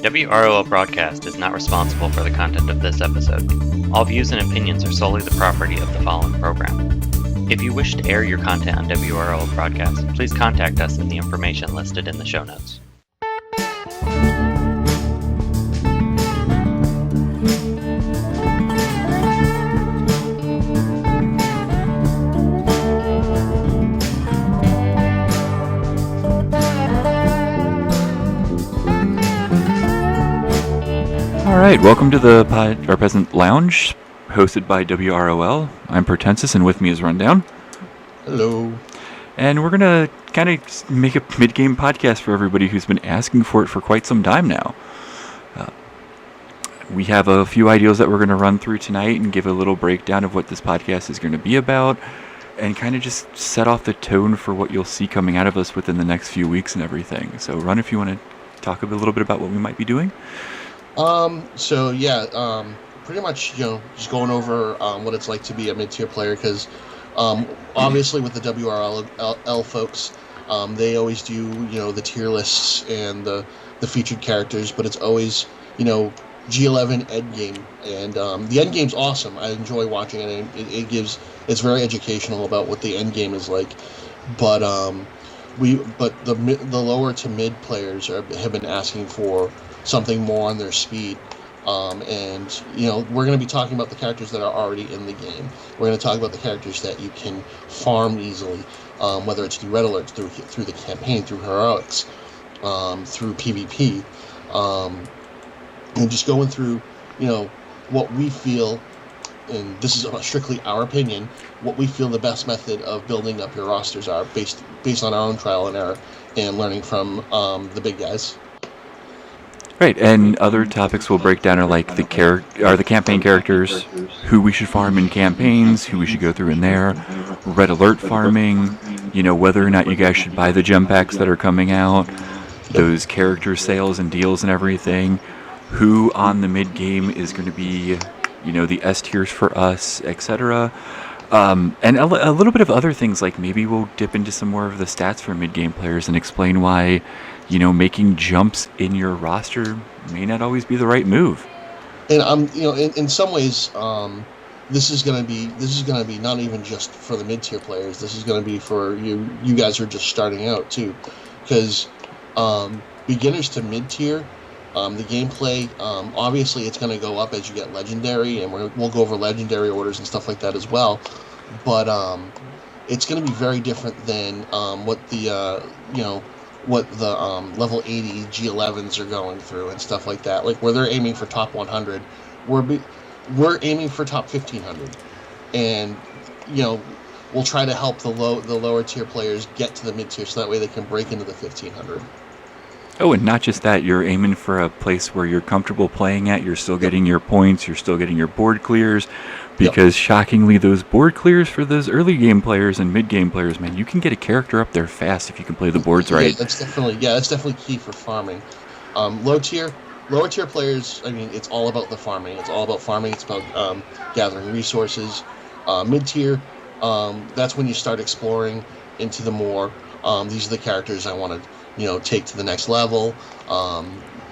WROL Broadcast is not responsible for the content of this episode. All views and opinions are solely the property of the following program. If you wish to air your content on WROL Broadcast, please contact us in the information listed in the show notes. Alright, welcome to the Peasant Lounge, hosted by WROL. I'm Protensis, and with me is Rundown. Hello. And we're going to kind of make a mid-game podcast for everybody who's been asking for it for quite some time now. We have a few ideas that we're going to run through tonight and give a little breakdown of what this podcast is going to be about, and kind of just set off the tone for what you'll see coming out of us within the next few weeks and everything. So, Run, if you want to talk a little bit about what we might be doing. Pretty much, just going over what it's like to be a mid-tier player, because obviously with the WRL folks, they always do, the tier lists and the featured characters, but it's always, G11 endgame, and the endgame's awesome. I enjoy watching it, and it's very educational about what the endgame is like, but the lower to mid players have been asking for something more on their speed, and we're going to be talking about the characters that are already in the game. We're going to talk about the characters that you can farm easily, whether it's through red alerts, through the campaign, through heroics, through PvP, and just going through what we feel, and this is strictly our opinion, what we feel the best method of building up your rosters are based on our own trial and error and learning from the big guys. Right, and other topics we'll break down are like the campaign characters, who we should farm in campaigns, who we should go through in there, red alert farming, whether or not you guys should buy the gem packs that are coming out, those character sales and deals and everything, who on the mid game is going to be, the S tiers for us, etc. And a little bit of other things, like maybe we'll dip into some more of the stats for mid game players and explain why making jumps in your roster may not always be the right move. And in some ways, this is gonna be not even just for the mid tier players. This is gonna be for you guys who are just starting out too, because beginners to mid tier, the gameplay, obviously it's gonna go up as you get legendary, and we'll go over legendary orders and stuff like that as well. But it's gonna be very different than what the level 80 G11s are going through and stuff like that. Like where they're aiming for top 100, we're aiming for top 1500, and we'll try to help the lower tier players get to the mid tier, so that way they can break into the 1500. Oh, and not just that, you're aiming for a place where you're comfortable playing at, you're still getting your points, you're still getting your board clears, because shockingly, those board clears for those early game players and mid game players, man, you can get a character up there fast if you can play the boards right. That's definitely key for farming. Lower tier players, it's all about the farming. It's all about farming. It's about gathering resources. Mid tier, that's when you start exploring into the more. These are the characters I want to take to the next level.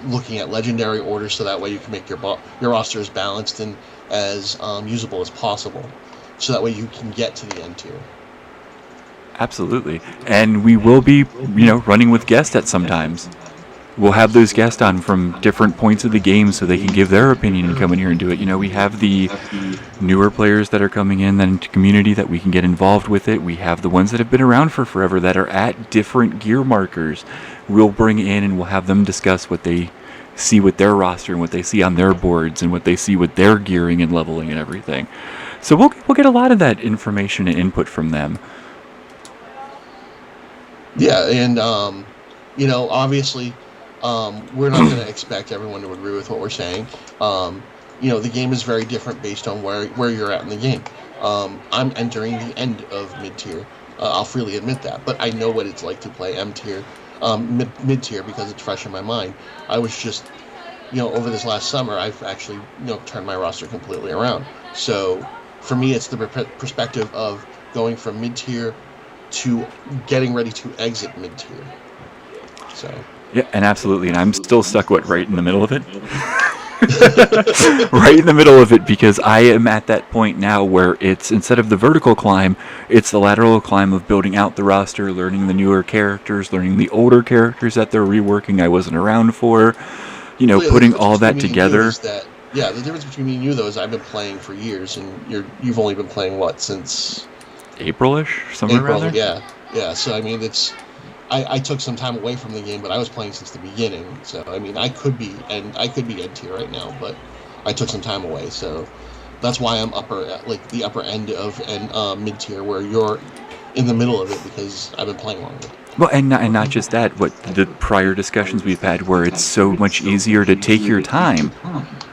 Looking at legendary orders, so that way you can make your roster as balanced and as usable as possible, so that way you can get to the end tier. Absolutely. And we will be, running with guests at sometimes. We'll have those guests on from different points of the game so they can give their opinion and come in here and do it. We have the newer players that are coming in into community that we can get involved with it. We have the ones that have been around for forever that are at different gear markers. We'll bring in and we'll have them discuss what they see with their roster and what they see on their boards and what they see with their gearing and leveling and everything. So we'll get a lot of that information and input from them. Yeah, and obviously, we're not going to expect everyone to agree with what we're saying. The game is very different based on where you're at in the game. I'm entering the end of mid tier. I'll freely admit that, but I know what it's like to play M tier. Mid tier, because it's fresh in my mind. I was just, over this last summer, I've actually, turned my roster completely around. So for me, it's the perspective of going from mid tier to getting ready to exit mid tier. So Yeah, and absolutely, and I'm still stuck, right in the middle of it? Right in the middle of it, because I am at that point now where it's, instead of the vertical climb, it's the lateral climb of building out the roster, learning the newer characters, learning the older characters that they're reworking I wasn't around for, Well, yeah, the putting difference all that between me and you together. is that, yeah, the difference between me and you, though, is I've been playing for years, and you've only been playing, what, since April-ish, somewhere around April? there. Yeah. So I mean, I took some time away from the game, but I was playing since the beginning. So I mean, I could be end tier right now, but I took some time away. So that's why I'm the upper end of mid tier, where you're in the middle of it, because I've been playing longer. Well, and not just that, what the prior discussions we've had, where it's so much easier to take your time.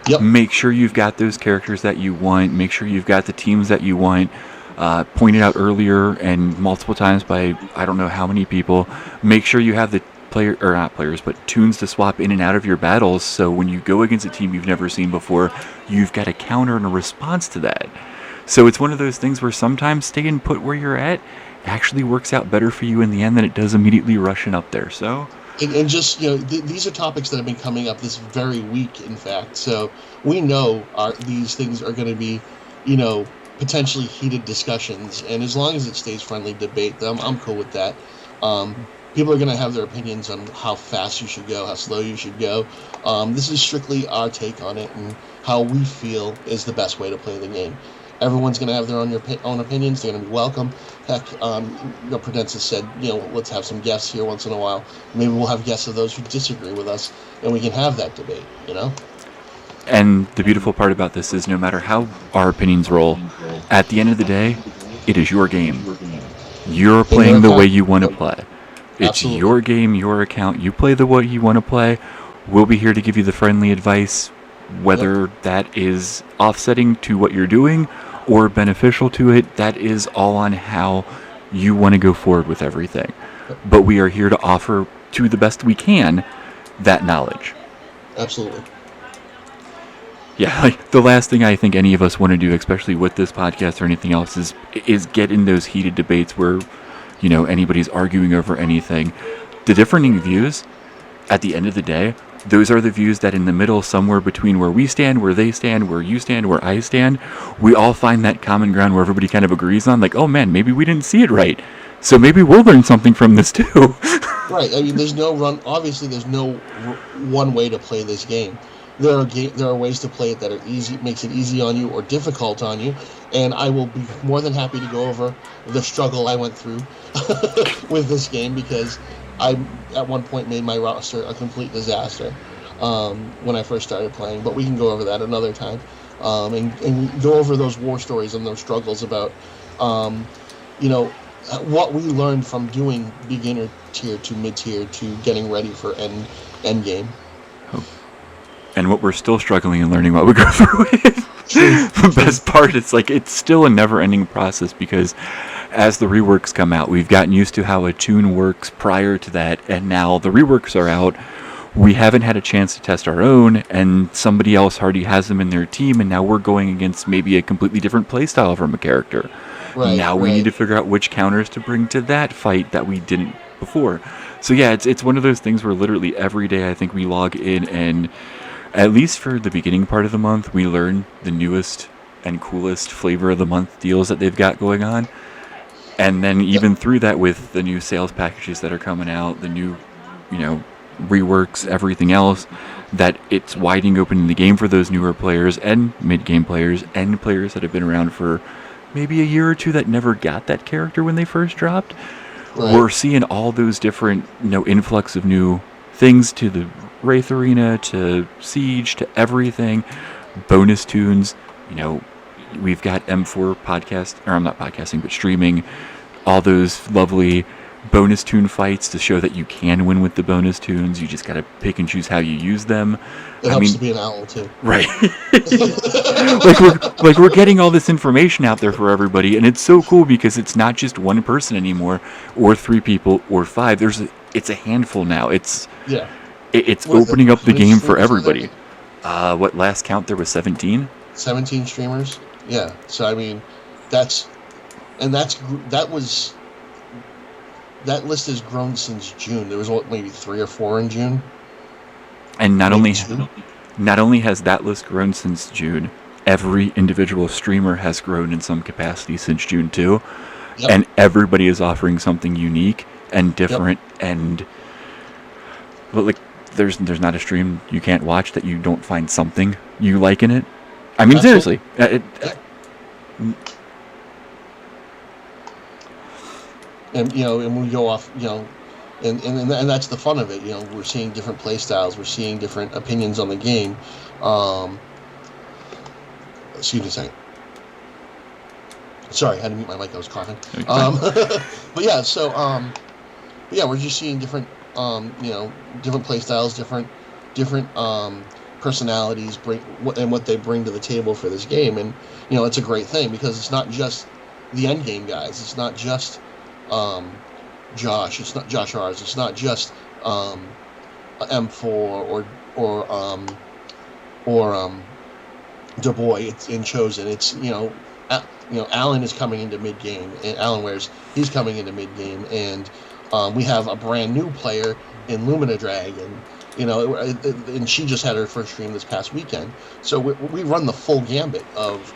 Yep. Make sure you've got those characters that you want. Make sure you've got the teams that you want. Pointed out earlier and multiple times by I don't know how many people. Make sure you have the tunes to swap in and out of your battles. So when you go against a team you've never seen before, you've got a counter and a response to that. So it's one of those things where sometimes staying put where you're at actually works out better for you in the end than it does immediately rushing up there. So. And just, these are topics that have been coming up this very week, in fact. So we know these things are going to be, potentially heated discussions. And as long as it stays friendly debate, I'm cool with that. People are going to have their opinions on how fast you should go, how slow you should go. This is strictly our take on it and how we feel is the best way to play the game. Everyone's going to have their own opinions. They're going to be welcome. Heck, Protensis said, let's have some guests here once in a while. Maybe we'll have guests of those who disagree with us, and we can have that debate, And the beautiful part about this is no matter how our opinions roll, at the end of the day, it is your game. You're playing the way you want to play. It's Absolutely. Your game, your account. You play the way you want to play. We'll be here to give you the friendly advice, whether that is offsetting to what you're doing or beneficial to it. That is all on how you want to go forward with everything. But we are here to offer, to the best we can, that knowledge. Absolutely. Yeah, like the last thing I think any of us want to do, especially with this podcast or anything else, is get in those heated debates where, anybody's arguing over anything. The differing views, at the end of the day, those are the views that in the middle, somewhere between where we stand, where they stand, where you stand, where I stand, we all find that common ground where everybody kind of agrees on, like, oh man, maybe we didn't see it right. So maybe we'll learn something from this too. Right. I mean, obviously there's no one way to play this game. There are ways to play it that are easy, makes it easy on you or difficult on you, and I will be more than happy to go over the struggle I went through with this game, because I at one point made my roster a complete disaster when I first started playing. But we can go over that another time, and go over those war stories and those struggles about what we learned from doing beginner tier to mid tier to getting ready for end game. And what we're still struggling and learning while we go through it. The best part is, it's still a never-ending process, because as the reworks come out, we've gotten used to how a tune works prior to that, and now the reworks are out. We haven't had a chance to test our own, and somebody else already has them in their team, and now we're going against maybe a completely different playstyle from a character. Right, now we need to figure out which counters to bring to that fight that we didn't before. So yeah, it's one of those things where literally every day I think we log in, and at least for the beginning part of the month, we learn the newest and coolest flavor of the month deals that they've got going on. And then even through that, with the new sales packages that are coming out, the new, reworks, everything else, that it's widening open the game for those newer players and mid-game players and players that have been around for maybe a year or two that never got that character when they first dropped. Right. We're seeing all those different, influx of new things to the Wraith Arena, to Siege, to everything, bonus tunes. We've got M4 podcast, or I'm not podcasting, but streaming all those lovely bonus tune fights to show that you can win with the bonus tunes. You just got to pick and choose how you use them. It helps to be an owl too. Right. we're getting all this information out there for everybody, and it's so cool because it's not just one person anymore, or 3 people, or 5. It's a handful now. It's opening up the game for everybody. What last count there was 17? 17 streamers. Yeah. So I mean, that that list has grown since June. There was maybe 3 or 4 in June. And not Maybe only has that list grown since June, every individual streamer has grown in some capacity since June too. Yep. And everybody is offering something unique and different. And like, there's not a stream you can't watch that you don't find something you like in it. I mean, seriously. And and we go off, and that's the fun of it. We're seeing different play styles, we're seeing different opinions on the game. Excuse me a second. Sorry, I had to mute my mic. I was coughing. But yeah, we're just seeing different, different play styles, different personalities and what they bring to the table for this game, and it's a great thing because it's not just the end game guys. It's not just Josh. It's not Josh R's. It's not just M4 or Dubois. It's in Chosen. It's Alan is coming into mid game, and Alan Wares, he's coming into mid game, and we have a brand new player in Lumina Dragon. And she just had her first stream this past weekend. So we run the full gambit of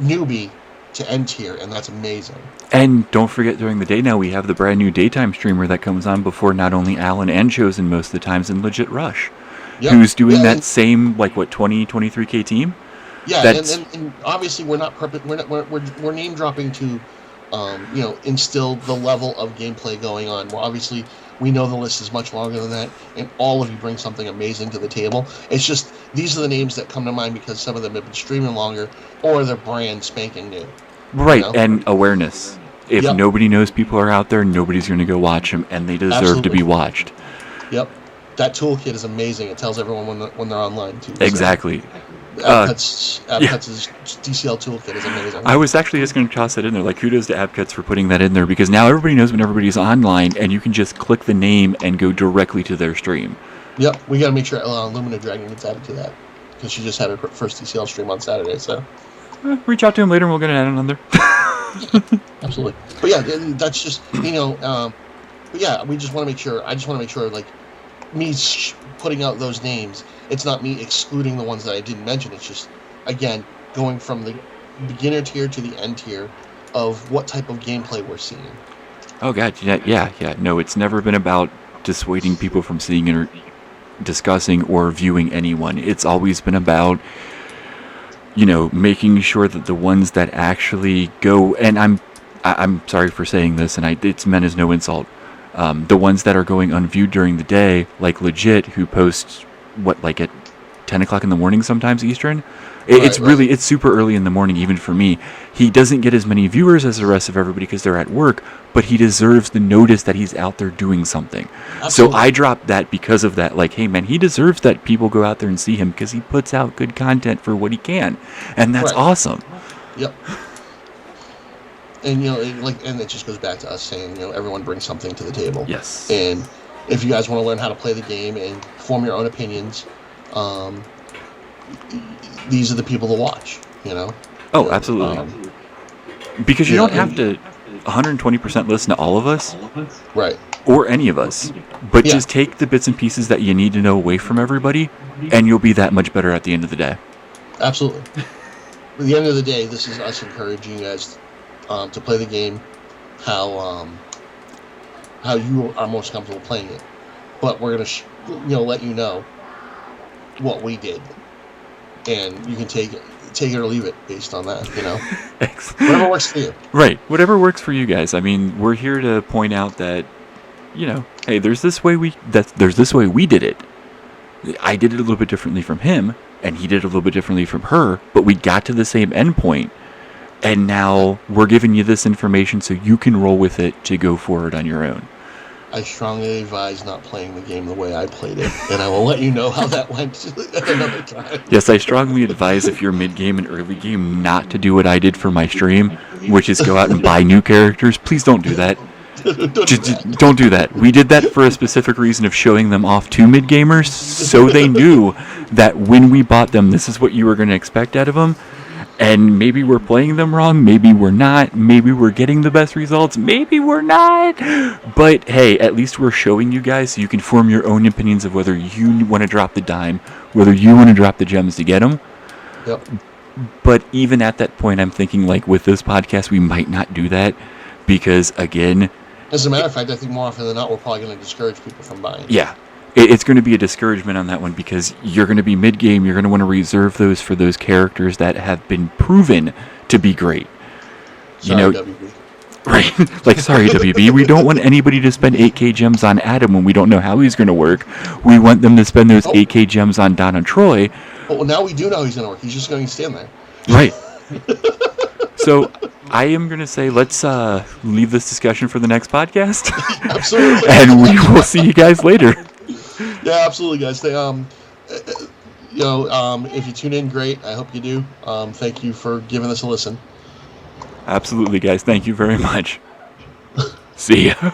newbie to end tier, and that's amazing. And don't forget, during the day now, we have the brand new daytime streamer that comes on before not only Alan and Chosen most of the times in Legit Rush, who's doing that same 23K team. Yeah, and obviously we're not we're name dropping to instill the level of gameplay going on. Well, obviously we know the list is much longer than that, and all of you bring something amazing to the table. It's just these are the names that come to mind because some of them have been streaming longer, or they're brand spanking new. Right, and awareness. If nobody knows people are out there, nobody's going to go watch them, and they deserve to be watched. Yep, that toolkit is amazing. It tells everyone when they're online too. Exactly. Abcuts' DCL toolkit is amazing. I was actually just going to toss that in there. Kudos to Abcuts for putting that in there, because now everybody knows when everybody's online, and you can just click the name and go directly to their stream. Yep, we got to make sure Lumina Dragon gets added to that, because she just had her first DCL stream on Saturday. So reach out to him later, and we'll get it added on there. Absolutely. But yeah, that's just but yeah, we just want to make sure. I just want to make sure, me putting out those names, it's not me excluding the ones that I didn't mention. It's just, again, going from the beginner tier to the end tier of what type of gameplay we're seeing. Oh god, yeah. No, it's never been about dissuading people from seeing or discussing or viewing anyone. It's always been about making sure that the ones that actually go, and I'm sorry for saying this, and it's meant as no insult, the ones that are going unviewed during the day, like Legit, who posts at 10 o'clock in the morning sometimes Eastern. It's super early in the morning even for me. He doesn't get as many viewers as the rest of everybody because they're at work, but he deserves the notice that he's out there doing something. Absolutely. So I dropped that because of that. Hey man, he deserves that people go out there and see him because he puts out good content for what he can, and that's awesome. Yep. And and it just goes back to us saying, everyone brings something to the table. Yes. And if you guys want to learn how to play the game and form your own opinions, these are the people to watch. Oh, absolutely. Because you don't have to 120% listen to all of us, right? Or any of us, but just take the bits and pieces that you need to know away from everybody, and you'll be that much better at the end of the day. Absolutely. At the end of the day, this is us encouraging you guys to play the game how you are most comfortable playing it, but we're gonna let you know what we did, and you can take it or leave it based on that. Whatever works for you. Right, whatever works for you guys. I mean, we're here to point out that hey, there's this way we did it. I did it a little bit differently from him, and he did it a little bit differently from her, but we got to the same endpoint. And now we're giving you this information so you can roll with it to go forward on your own. I strongly advise not playing the game the way I played it, and I will let you know how that went at another time. Yes, I strongly advise if you're mid-game and early game not to do what I did for my stream, which is go out and buy new characters. Please don't do that. Don't do that. We did that for a specific reason of showing them off to mid-gamers, so they knew that when we bought them, this is what you were going to expect out of them. And maybe we're playing them wrong, maybe we're not, maybe we're getting the best results, maybe we're not. But hey, at least we're showing you guys so you can form your own opinions of whether you want to drop the dime, whether you want to drop the gems to get them. Yep. But even at that point, I'm thinking like with this podcast, we might not do that because again... As a matter of fact, I think more often than not, we're probably going to discourage people from buying. Yeah. It's going to be a discouragement on that one because you're going to be mid-game. You're going to want to reserve those for those characters that have been proven to be great. Sorry, WB. Right? Like, sorry, WB. We don't want anybody to spend 8K gems on Adam when we don't know how he's going to work. We want them to spend those 8K gems on Don and Troy. Well, now we do know he's going to work. He's just going to stand there. Right. So I am going to say let's leave this discussion for the next podcast. Absolutely. And we will see you guys later. Yeah, absolutely, guys. They, if you tune in, great. I hope you do. Thank you for giving us a listen. Absolutely, guys. Thank you very much. See ya.